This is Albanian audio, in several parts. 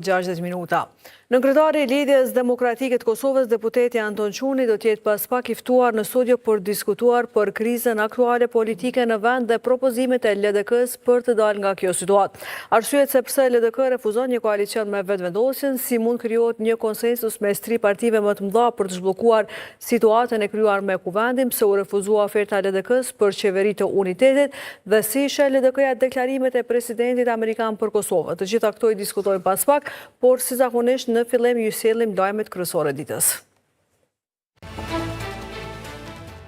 60 minuta. Në kryetari i Lidhjes Demokratike të Kosovës, deputeti Anton Çuni do t'jetë pas pak i ftuar në studio për diskutuar për krizën aktuale politike në vend dhe propozimet e LDK-s për të dalë nga kjo situatë. Arsyet se pse LDK refuzon një koalicion me vetëvendosjen, si mund krijohet një konsensus mes tri partive më të mëdha për të zhbllokuar situatën e krijuar me Kuvendin, pse u refuzua oferta e LDK-s për qeveri të unitetit dhe si sheh LDK-ja deklarimet e presidentit amerikan për Kosovë. Të gjitha këto i diskutojmë pas pak, por si zakonisht në fillim ju sjellim lajmet kryesore ditës.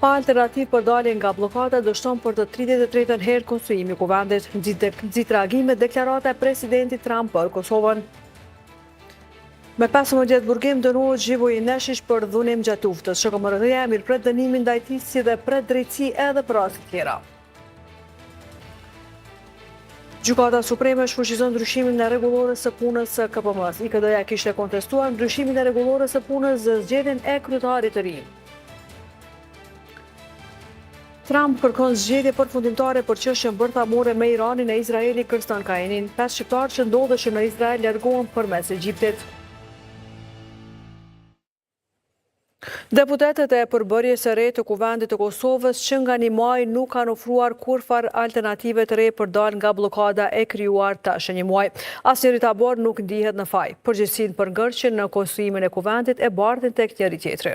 Pa alternativë për daljen nga bllokada dështon për të 33-ën herë konstruimi i Kuvendit, nxit reagime deklarata e presidentit Trump për Kosovën. Me 15 burgim dënohet Zhivoj Neshish për dhunim gjatë luftës. SHKMRT-ja mirëpret dënimin ndaj tij si dhe pret drejtësi edhe për raste të tjera. Gjykata Supreme shfuqizon ndryshimin e rregullores së punës së KPM-s. IKD-ja kishte kontestuar ndryshimin e rregullores së punës dhe zgjedhjen e kryetarit të ri. Trump kërkon zgjedhje përfundimtare për çështjen bërthamore me Iranin e Izraeli kërcënon Kainin. 5 shqiptarë që ndodheshin në Izrael largohen përmes Egjiptit. Deputetët e përbërjes së re të Kuvendit të Kosovës që nga një muaj nuk kanë ofruar kurrfar alternative të re për dalë nga bllokada e krijuar tash një muaj. Asnjëri tabor nuk ndihet në faj. Përgjegjësinë për ngërçjen në konstruimin e Kuvendit e bardhin tek njëri tjetri.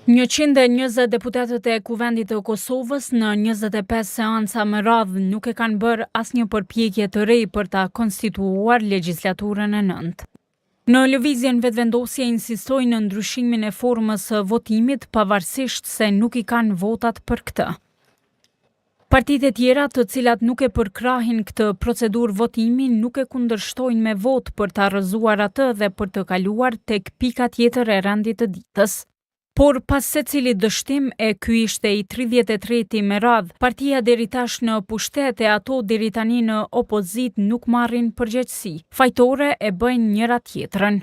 120 deputetët e Kuvendit të Kosovës në 25 seanca më radh nuk e kanë bërë asnjë përpjekje të re për ta konstituuar legjislaturën e 9. Në lëvizjen vetëvendosje insistojnë në ndryshimin e formës së votimit pavarësisht se nuk i kanë votat për këtë. Partitë e tjera të cilat nuk e përkrahin këtë procedurë votimi nuk e kundërshtojnë me votë për ta rrëzuar atë dhe për të kaluar tek pika tjetër e rendit të ditës. Por pas secili dështim e ky ishte i 33-i me radh, partia deri tash në pushtet e ato deri tani në opozit nuk marrin përgjegjësi. Fajtore e bëjnë njëra tjetrën.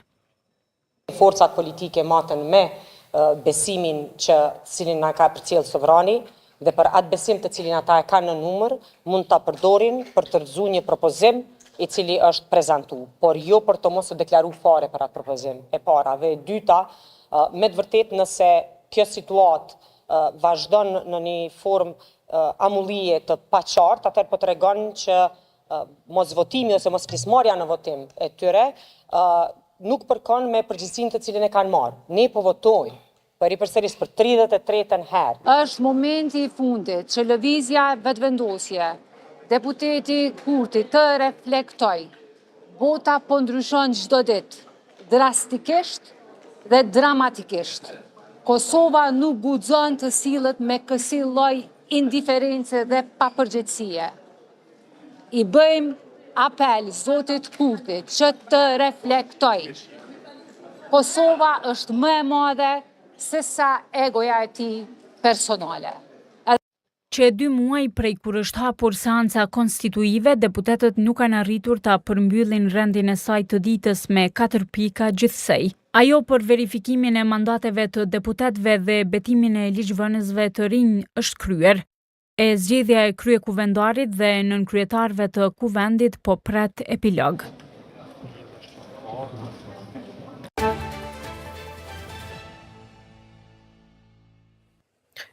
Forcat politike matën me besimin që cilin na ka përcjell sovrani dhe për atë besim të cilin ata e kanë në numër, mund ta përdorin për të rrëzuar një propozim i cili është prezantuar, por jo për të mos u deklaruar fare për atë propozim. E para dhe e dyta, me të vërtet nëse kjo situatë vazhdon në një formë amullie të paqartë, atëherë po tregon që mos votimi ose mos pjesëmarrja në votim e tyre nuk përkon me përgjegjësinë të cilën e kanë marrë. Ne po votojmë përsëris për 33-ën herë. Është momenti i fundit që lëvizja vetëvendosje, deputeti Kurti të reflektoj. Bota po ndryshon çdo ditë, drastikisht dhe dramatikisht. Kosova nuk guxon të sillet me kësaj lloj indiferencë dhe papërgjegjësie. I bëjmë apel zotit Kurti që të reflektoj. Kosova është më e madhe se sa egoja e tij personale. Që 2 muaj prej kur është hapur seanca konstituive, deputetët nuk kanë arritur ta përmbyllin rendin e saj të ditës me 4 pika gjithsej. Ajo për verifikimin e mandateve të deputetëve dhe betimin e ligjvënësve të rinj është kryer. E zgjedhja e kryekuvendarit dhe nënkryetarëve të Kuvendit po pret epilog.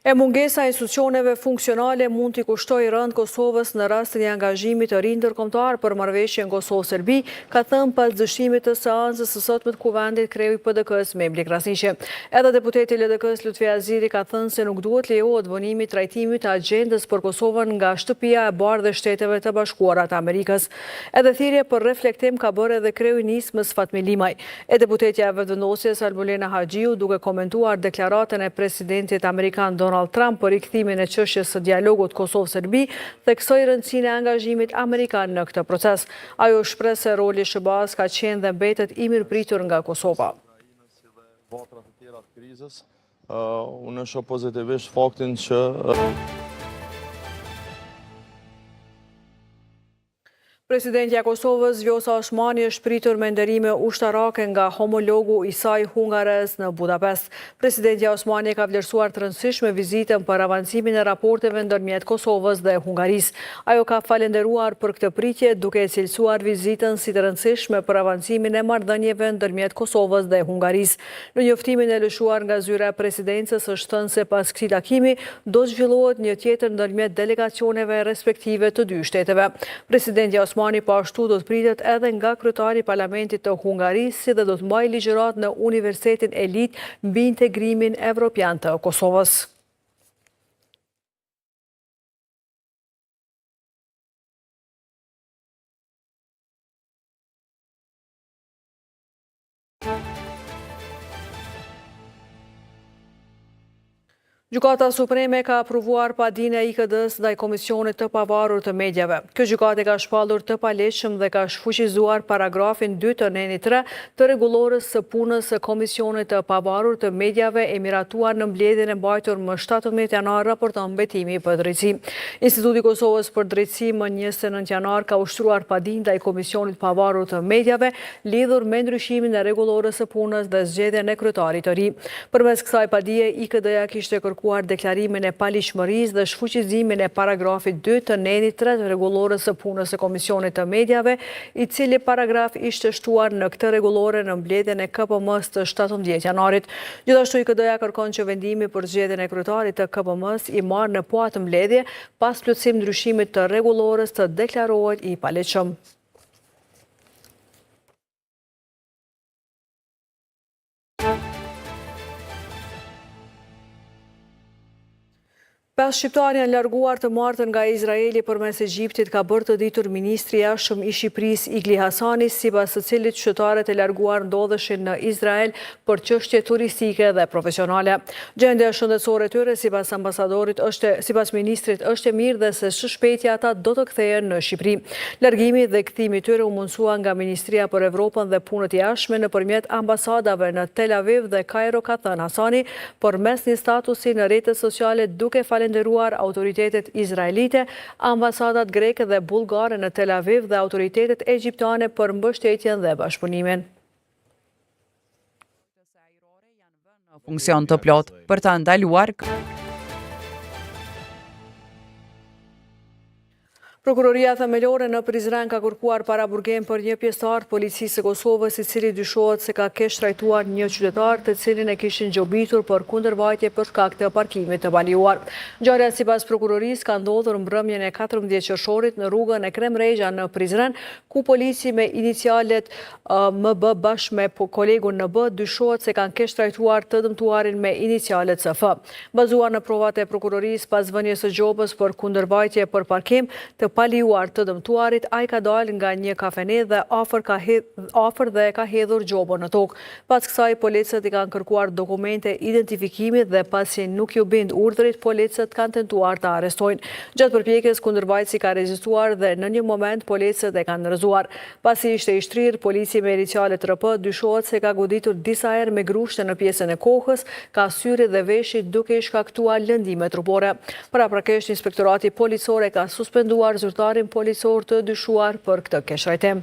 E mungesa e institucioneve funksionale mund t'i kushtoj rënd Kosovës në rastin e angazhimit të ri ndërkombëtar për marrëveshjen Kosovë-Serbi, ka thënë pas dëshimit të seancës së sotme të Kuvendit kreu i PDK-s Memli Krasniqi. Edhe deputeti i LDK-s Lutfi Aziri ka thënë se nuk duhet lejohet vonimi i trajtimit të agjendës për Kosovën nga shtëpia e bardhë e Shteteve të Bashkuara të Amerikës. Edhe thirrje për reflektim ka bërë edhe kreu i nismës Fatmi Limaj. E deputetja e vetëvendosjes Albulena Haxhiu, duke komentuar deklaratën e presidentit amerikan Donald Trump për rikthimin e çështjes së dialogut Kosovë-Serbi, theksoi rëndësinë e angazhimit amerikan në këtë proces. Ajo shpreh se roli SHBA-s ka qenë dhe mbetet i mirëpritur nga Kosova. Unë shoh pozitivisht faktin që Presidentja e Kosovës, Vjosa Osmani, është pritur me nderime ushtarake nga homologu i saj hungares në Budapest. Presidentja Osmani ka vlerësuar të rëndësishme vizitën për avancimin e raporteve ndërmjet Kosovës dhe Hungarisë. Ajo ka falenderuar për këtë pritje, duke e cilësuar vizitën si të rëndësishme për avancimin e marrëdhënieve ndërmjet Kosovës dhe Hungarisë. Në njoftimin e lëshuar nga zyra e presidencës është thënë se pas këtij takimi do zhvillohet një tjetër ndërmjet delegacioneve respektive të dy shteteve. Presidentja Osmani po ashtu do të pritet edhe nga kryetari i Parlamentit të Hungarisë, si dhe do të mbajë ligjërat në Universitetin Elit mbi integrimin evropian të Kosovës. Gjykata Supreme ka aprovuar padinë e IKD-s ndaj Komisionit të Pavarur të Mediave. Kjo gjykate ka shpallur të paleqshëm dhe ka shfuqizuar paragrafin 2 të neni 3 të rregullorës së punës së Komisionit të Pavarur të Mediave e miratuar në mbledhjen e mbajtur më 17 janar, raporton Betimi për Drejtësi. Instituti i Kosovës për Drejtësi më 29 janar ka ushtruar padinë ndaj Komisionit Pavarur të Mediave lidhur me ndryshimin e rregullorës së punës dhe zgjedhjen e kryetarit të ri. Përmes kësaj padie, IKD-ja kishte kërkuar deklarimin e paligjshmërisë dhe shfuqizimin e paragrafit 2 të neni 3 të rregullorës së punës së Komisionit të Mediave, i cili paragraf ishte shtuar në këtë rregullore në mbledhjen e KPM-s të 17 janarit. Gjithashtu IKD-ja kërkon që vendimi për zgjedhjen e kryetarit të KPM-s i marrë në po atë mbledhje pas plotësim ndryshimit të rregullorës të deklarohet i paleqshëm. Pesë shqiptarë janë larguar të martën nga Izraeli përmes Egjiptit, ka bërë të ditur ministri i jashtëm i Shqipërisë Igli Hasani, sipas së cilit qytetarët e larguar ndodheshin në Izrael për çështje turistike dhe profesionale. Gjendja shëndetësore e tyre, sipas ambasadorit, sipas ministrit, është e mirë dhe se së shpejti ata do të kthehen në Shqipëri. Largimi dhe kthimi i tyre u mundsua nga Ministria për Evropën dhe Punët e Jashtme nëpërmjet ambasadave në Tel Aviv dhe Kairo, ka thënë Hasani, përmes një statusi në rrjetet sociale, duke falenderuar autoritetet izraelite, ambasadat greke dhe bullgare në Tel Aviv dhe autoritetet egjiptane për mbështetjen dhe bashkëpunimin. Funksion të plot për të ndaluar. Prokuroria themelore në Prizren ka kërkuar paraburgim për një pjesëtar policisë së Kosovës, i cili dyshohet se ka keq trajtuar një qytetar të cilin e kishin gjobitur për kundërvajtje për shkak të parkimit të baliuar. Ngjarja sipas prokurorisë ka ndodhur mbrëmjen e 14 qershorit në rrugën e Kremrejgja në Prizren, ku polici me inicialet MB bashkë me kolegun NB dyshohet se kanë keq trajtuar të dëmtuarin me inicialet SF. Bazuar në provat e prokurorisë pas vënies së gjobës për kundërvajtje për parkim të paliuar të dëmtuarit, ai ka dalë nga një kafene dhe afër dhe ka hedhur gjobën në tokë. Pas kësaj, policët i kanë kërkuar dokumente identifikimit dhe pasi nuk ju bind urdhrit, policët kanë tentuar të arrestojnë. Gjatë përpjekjes, kundërvajtësi ka rezistuar dhe në një moment policët e kanë rrëzuar. Pasi ishte i shtrirë, polici me inicialet RP dyshohet se ka goditur disa herë me grushte në pjesën e kokës, ka syri dhe veshit, duke i shkaktuar lëndime trupore. Paraprakisht, inspektorati policor e ka suspenduar zyrtarin policor të dyshuar për këtë keqtrajtim.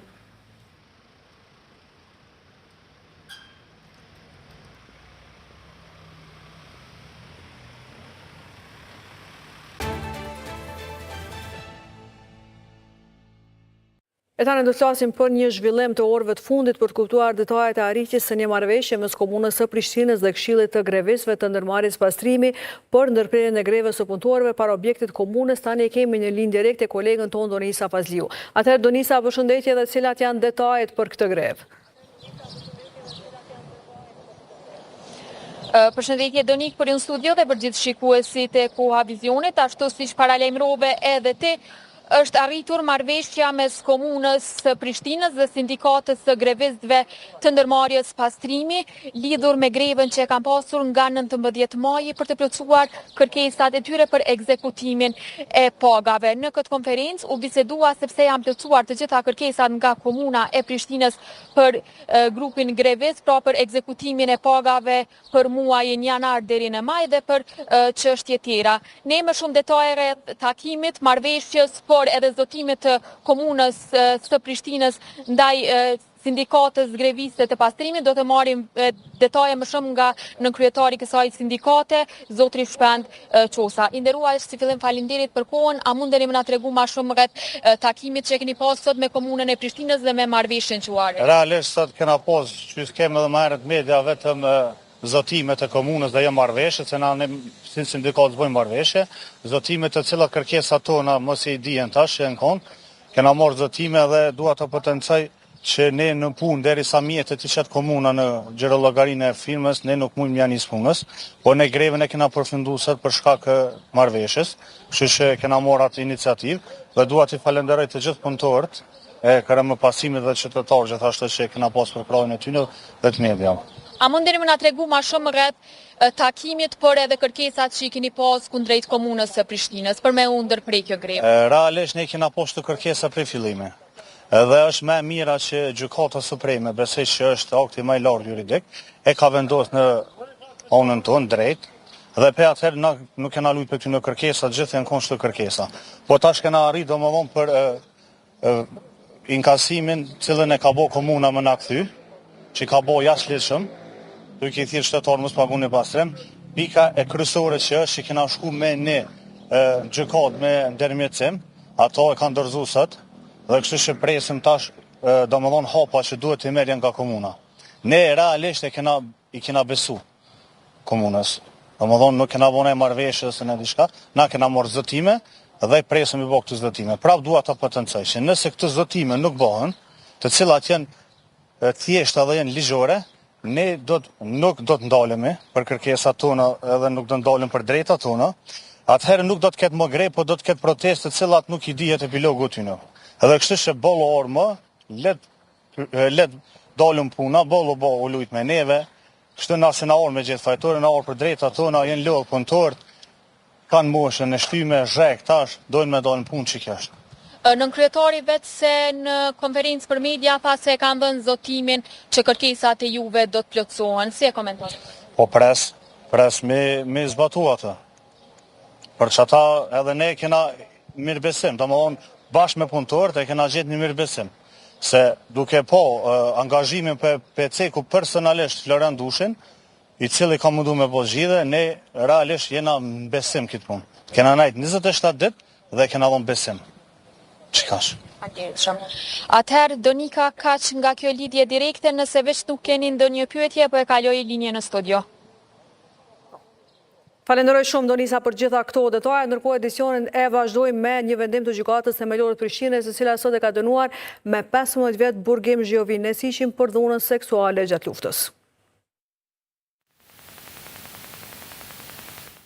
E tani do të flasim për një zhvillim të orëve të fundit për të kuptuar detajet e arritjes së një marrëveshje mes komunës së Prishtinës dhe Këshillit të Grevistëve të ndërmarrjes pastrimi për ndërprerjen e grevës së punëtorëve para objektit komunës. Tani kemi në linjë direkte kolegën tonë Donisa Fazliu. Atëherë Donisa, përshëndetje, dhe cilat janë detajet për këtë grevë? Përshëndetje Donik për në studio dhe për gjithë shikuesit e Koha Vizionit, ashtu siç paralajmërove edhe ti, është arritur marrëveshja mes komunës së Prishtinës dhe sindikatës së grevistëve të ndërmarrjes pastrimi, lidhur me grevën që kanë pasur nga 19 maji për të plotësuar kërkesat e tyre për ekzekutimin e pagave. Në këtë konferencë u bisedua sepse janë plotësuar të gjitha kërkesat nga komuna e Prishtinës për grupin grevist, pra për ekzekutimin e pagave për muajin janar deri në maj dhe për çështje tjera. Ne më shumë detaje rreth takimit, marrëveshjes, po por edhe zotimet të komunës së Prishtinës ndaj sindikatës greviste të pastrimit. Do të marrim detaje më shumë nga nënkryetari i kësaj sindikate, zotri Shpend Qosa. I nderuar, si fillim faleminderit për kohën. A mundeni më na tregu më shumë rreth takimit që keni pas sot me komunën e Prishtinës dhe me marrëveshjen quare? Realisht sot kena pas, që kemi edhe më herët media vetëm zotimet e komunës dhe jo marrëveshje, se na si sindikat zbojmë marrëveshje, zotimet të cilat kërkesat tona mos i dijen tash në kon. Kena marrë zotime dhe dua të potencoj që ne në punë derisa mjetet i qetë komuna në gjerologarinë e firmës, ne nuk mujmë janis punës, po ne grevën e kena përfunduar sot për shkak marrëveshjes, kështu që kena marrë atë iniciativë dhe dua t'i falenderoj të gjithë punëtorët e KRM-pasimit dhe qytetarë gjithashtu që kena pas për krahun e tyre dhe të media. A mundeni më na tregu më shumë rreth takimit, por edhe kërkesat që i keni pas kundrejt komunës së Prishtinës për me u ndërprer kjo grevë? Realisht ne kena pas të kërkesa prej fillimi. Edhe është më e mira që Gjykata Supreme, besoj që është akti më i lartë juridik, e ka vendosur në anën tonë drejt, dhe pe atëherë na nuk kena luajtur për këtyre kërkesa, gjithë janë konë çdo kërkesa. Po tash kena arritur domosdoshmë për inkasimin, cilën e ka bë komuna më na kthy, që ka bë jashtëligjshëm, duke i thirrë shtetarë mos pagunë pastrim. Pika e kryesore që është që kena shku me një gjykatë me ndërmjetësim, ato e kanë dorëzuar sot. Dhe kështu që presim tash domethënë hapa që duhet të merren nga komuna. Ne realisht i kena besu komunës. Domethënë nuk kena vënë marrëveshje ose në diçka, na kena marrë zotime dhe presim i bë këto zotime. Prap dua ta potencoj që nëse këto zotime nuk bëhen, të cilat janë thjeshta dhe janë ligjore, ne nuk do të ndalemi për kërkesat tona edhe nuk do të ndalemi për drejtat tona. Atëherë nuk do të ketë më grevë, po do të ketë protestë të cilat nuk i dihet epilogu i tyre. Edhe kështu që bollo orë let dalëm puna, bollo u lujt me neve, kështu nëse na orë me gjithë fajtore, na orë për drejta tona, jenë lodhë punëtorët, kanë moshën e shtyme, zhek, tash, dojnë me dalën punë që kështë. Nënkryetari vetë se në konferencë për media tha se kanë dhënë zotimin që kërkesat e juve do të plotësohen. Si e komenton? Po pres me zbatu atë. Për që ata edhe ne kena mirëbesim, domethënë bashkë me punëtorët e kena gjetë një mirëbesim. Se duke po angazhimin për ceku personalisht Florian Dushin, i cili ka mundu me po zgjidhje, ne realisht jena në besim këtë punë. Kena najtë 27 ditë dhe kena dhënë besim. Çikash. Atëherë Donika kaq nga kjo lidhje direkte, nëse veç nuk keni ndonjë pyetje, po e kaloj linjën në studio. Falenderoj shumë Donisa për gjitha këto detaje, ndërkohë edicionin e vazhdojmë me një vendim të Gjykatës Themelore të Prishtinës, e cila sot e ka dënuar me 15 vjet burgim Zhovin Nesiqin për dhunën seksuale gjatë luftës.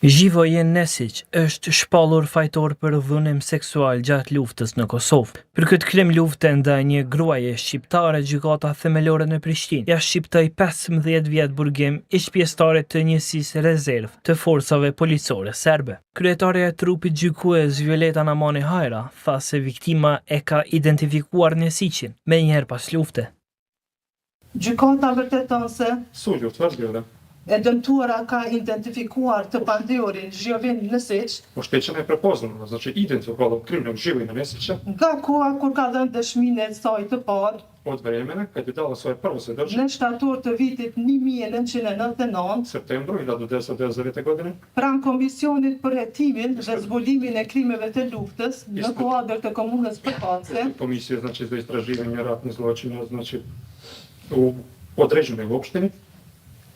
Zhovin Nesiq është shpallur fajtor për dhunim seksual gjatë luftës në Kosovë. Për këtë krim lufte ndaj një gruaje shqiptare, Gjykata Themelore në Prishtinë ja shqiptoi 15 vjet burgim ish-pjesëtare të njësisë rezervë të forcave policore serbe. Kryetaria e trupit gjykues Violeta Namani Hajra tha se viktima e ka identifikuar Nesiqin me njëherë pas lufte. Gjykata vërteton se vazhdojnë. E dëmtuara ka identifikuar të pandiorin Zhovin Nesiq. Oštećena je prepoznana, znači identifikovala kriminalnog Zhovina Nesića. Nga koha kur ka dhënë dëshminë e saj të parë, od vremena kad je dala svoje prvo svjedočenje. Në shtator të vitit 1999, septembru 1999. godine, pranë Komisionit për hetimin dhe zbulimin e krimeve të luftës në kuadër të komunës përkatëse, Komisije znači za istraživanje ratnih zločina, znači u određenoj opštini,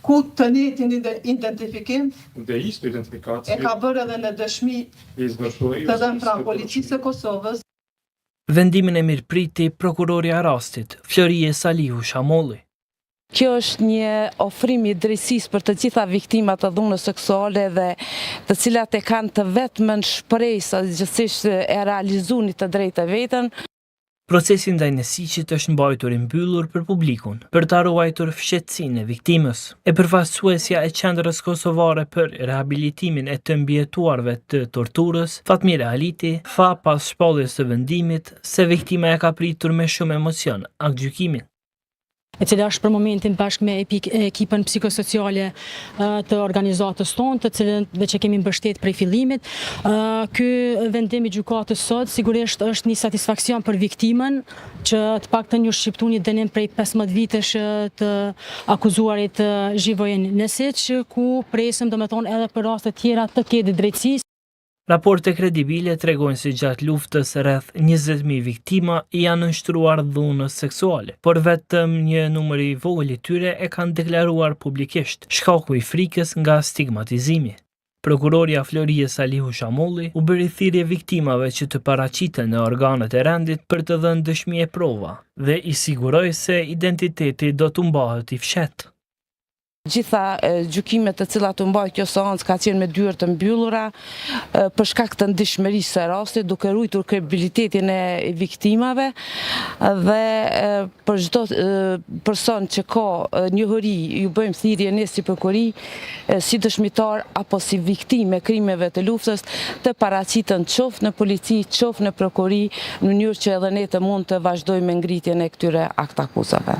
ku të njëjtin identifikim gde isto identifikacije e ka bërë edhe në dëshmi të dhënë pranë policisë së Kosovës. Vendimin e mirëpriti prokurorja e rastit, Florie Salihu Shamolli. Kjo është një ofrim i drejtësisë për të gjitha viktimat të dhunës seksuale dhe të cilat e kanë të vetmen shpresë gjithsesi e realizimit të drejtë vetën. Procesi ndaj Nesiqit është mbajtur i mbyllur për publikun, për ta ruajtur fshehtësinë e viktimës. E përfaqësuesja e Qendrës Kosovare për Rehabilitimin e të mbijetuarve të torturës, Fatmira Haliti, tha pas shpalljes së vendimit se viktima e ka pritur me shumë emocion aktgjykimin. e cila është për momentin bashkë me ekipën psikosociale të organizatës tonë, të cilën dhe që kemi mbështet prej fillimit. Ky vendim i gjykatës sot sigurisht është një satisfaksion për viktimën, që të paktën ju shqiptu një dënim prej 15 vitesh të akuzuarit Zhivojin Nesic, ku presim domethënë edhe për raste tjera të ketë drejtësisë. Raporte kredibile tregojnë se gjatë luftës rreth 20.000 viktima janë nështruar dhunës seksuale, por vetëm një numër i vogël i tyre e kanë deklaruar publikisht, shkaku i frikës nga stigmatizimi. Prokuroria Florijës Alihu Shamolli u bëri thirrje viktimave që të paraqiten në organet e rendit për të dhënë dëshmi e prova dhe i siguroi se identiteti do të mbahet i fshehtë. Gjitha gjykimet të cilat u mbaj kjo seancë ka qenë me dyert të mbyllura për shkak të ndihmërisë së rastit, duke ruajtur kredibilitetin e viktimave dhe për çdo person që ka njohuri ju bëjmë thirrje ne si prokurori, si dëshmitar apo si viktimë e krimeve të luftës të paraqiten qoftë në polici, qoftë në prokurori, në mënyrë që edhe ne të mund të vazhdojmë ngritjen e këtyre aktakuzave.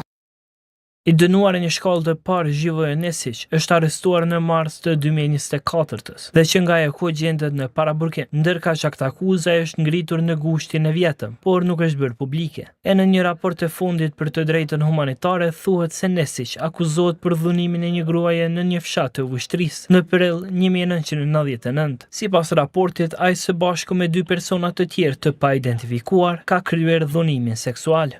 I dënuar në shkallë të parë Zhivojin Nesic është arrestuar në mars të 2024 dhe që nga e ko gjendet në paraburkim, ndërka që aktakuza është ngritur në gushtin e vjetëm, por nuk është bërë publike. E në një raport të fundit për të drejtën humanitare thuhet se Nesic akuzohet për dhunimin e një gruaje në një fshat të Vushtrisë në prill 1999. Sipas raportit, ai së bashku me 2 persona të tjerë të pa identifikuar ka kryer dhunimin seksual.